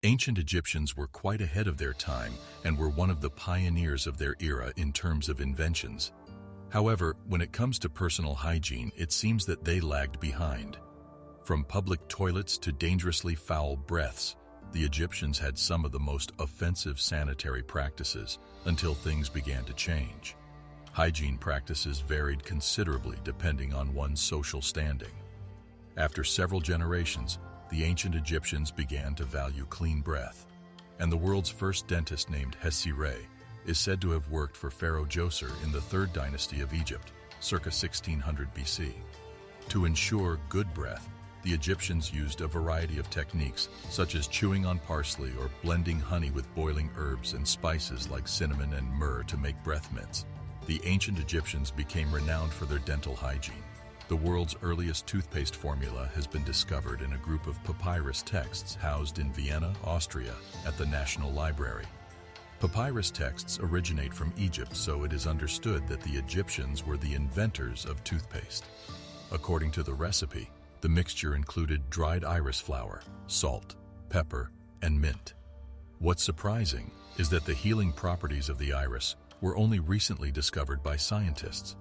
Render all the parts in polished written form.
Ancient Egyptians were quite ahead of their time and were one of the pioneers of their era in terms of inventions. However, when it comes to personal hygiene, it seems that they lagged behind. From public toilets to dangerously foul breaths, the Egyptians had some of the most offensive sanitary practices until things began to change. Hygiene practices varied considerably depending on one's social standing. After several generations, the ancient Egyptians began to value clean breath, and the world's first dentist named Hesi-re is said to have worked for Pharaoh Djoser in the 3rd dynasty of Egypt, circa 1600 BC. To ensure good breath, the Egyptians used a variety of techniques, such as chewing on parsley or blending honey with boiling herbs and spices like cinnamon and myrrh to make breath mints. The ancient Egyptians became renowned for their dental hygiene. The world's earliest toothpaste formula has been discovered in a group of papyrus texts housed in Vienna, Austria, at the National Library. Papyrus texts originate from Egypt, so it is understood that the Egyptians were the inventors of toothpaste. According to the recipe, the mixture included dried iris flower, salt, pepper, and mint. What's surprising is that the healing properties of the iris were only recently discovered by scientists.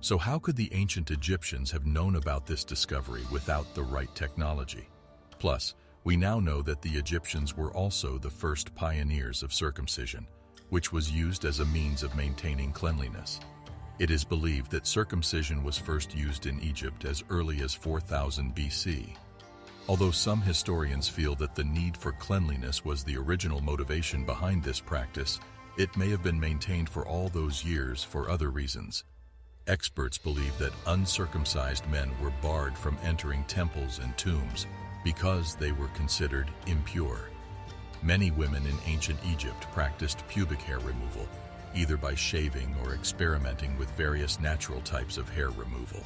So how could the ancient Egyptians have known about this discovery without the right technology? Plus, we now know that the Egyptians were also the first pioneers of circumcision, which was used as a means of maintaining cleanliness. It is believed that circumcision was first used in Egypt as early as 4000 BC. Although some historians feel that the need for cleanliness was the original motivation behind this practice, it may have been maintained for all those years for other reasons. Experts believe that uncircumcised men were barred from entering temples and tombs because they were considered impure. Many women in ancient Egypt practiced pubic hair removal, either by shaving or experimenting with various natural types of hair removal.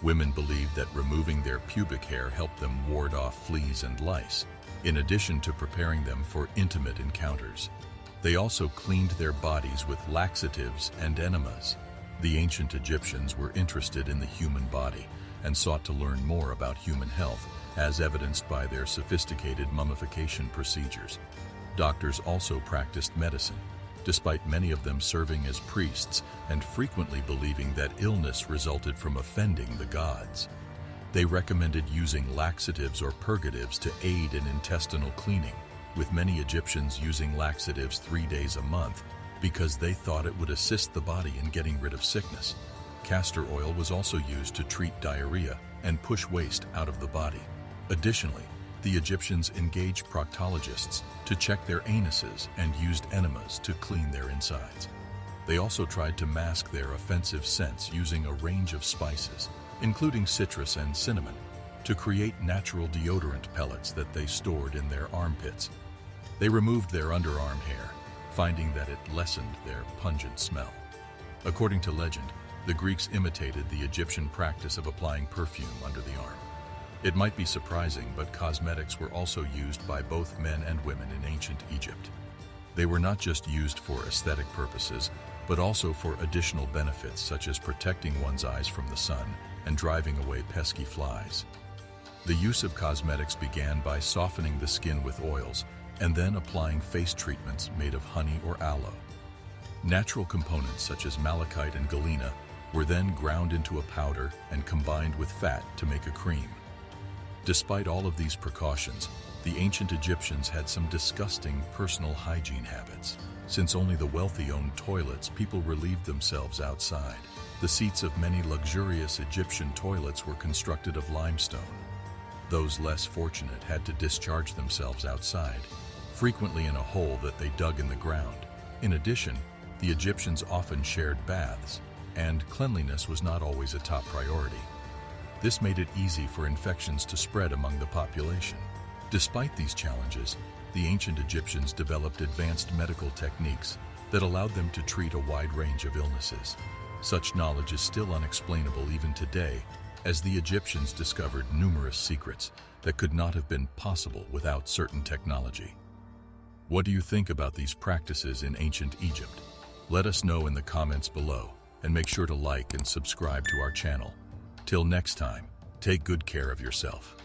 Women believed that removing their pubic hair helped them ward off fleas and lice, in addition to preparing them for intimate encounters. They also cleaned their bodies with laxatives and enemas. The ancient Egyptians were interested in the human body and sought to learn more about human health, as evidenced by their sophisticated mummification procedures. Doctors also practiced medicine, despite many of them serving as priests and frequently believing that illness resulted from offending the gods. They recommended using laxatives or purgatives to aid in intestinal cleaning, with many Egyptians using laxatives 3 days a month because they thought it would assist the body in getting rid of sickness. Castor oil was also used to treat diarrhea and push waste out of the body. Additionally, the Egyptians engaged proctologists to check their anuses and used enemas to clean their insides. They also tried to mask their offensive scents using a range of spices, including citrus and cinnamon, to create natural deodorant pellets that they stored in their armpits. They removed their underarm hair, finding that it lessened their pungent smell. According to legend, the Greeks imitated the Egyptian practice of applying perfume under the arm. It might be surprising, but cosmetics were also used by both men and women in ancient Egypt. They were not just used for aesthetic purposes, but also for additional benefits such as protecting one's eyes from the sun and driving away pesky flies. The use of cosmetics began by softening the skin with oils and then applying face treatments made of honey or aloe. Natural components such as malachite and galena were then ground into a powder and combined with fat to make a cream. Despite all of these precautions, the ancient Egyptians had some disgusting personal hygiene habits. Since only the wealthy owned toilets, people relieved themselves outside. The seats of many luxurious Egyptian toilets were constructed of limestone. Those less fortunate had to discharge themselves outside, frequently in a hole that they dug in the ground. In addition, the Egyptians often shared baths, and cleanliness was not always a top priority. This made it easy for infections to spread among the population. Despite these challenges, the ancient Egyptians developed advanced medical techniques that allowed them to treat a wide range of illnesses. Such knowledge is still unexplainable even today, as the Egyptians discovered numerous secrets that could not have been possible without certain technology. What do you think about these practices in ancient Egypt? Let us know in the comments below, and make sure to like and subscribe to our channel. Till next time, take good care of yourself.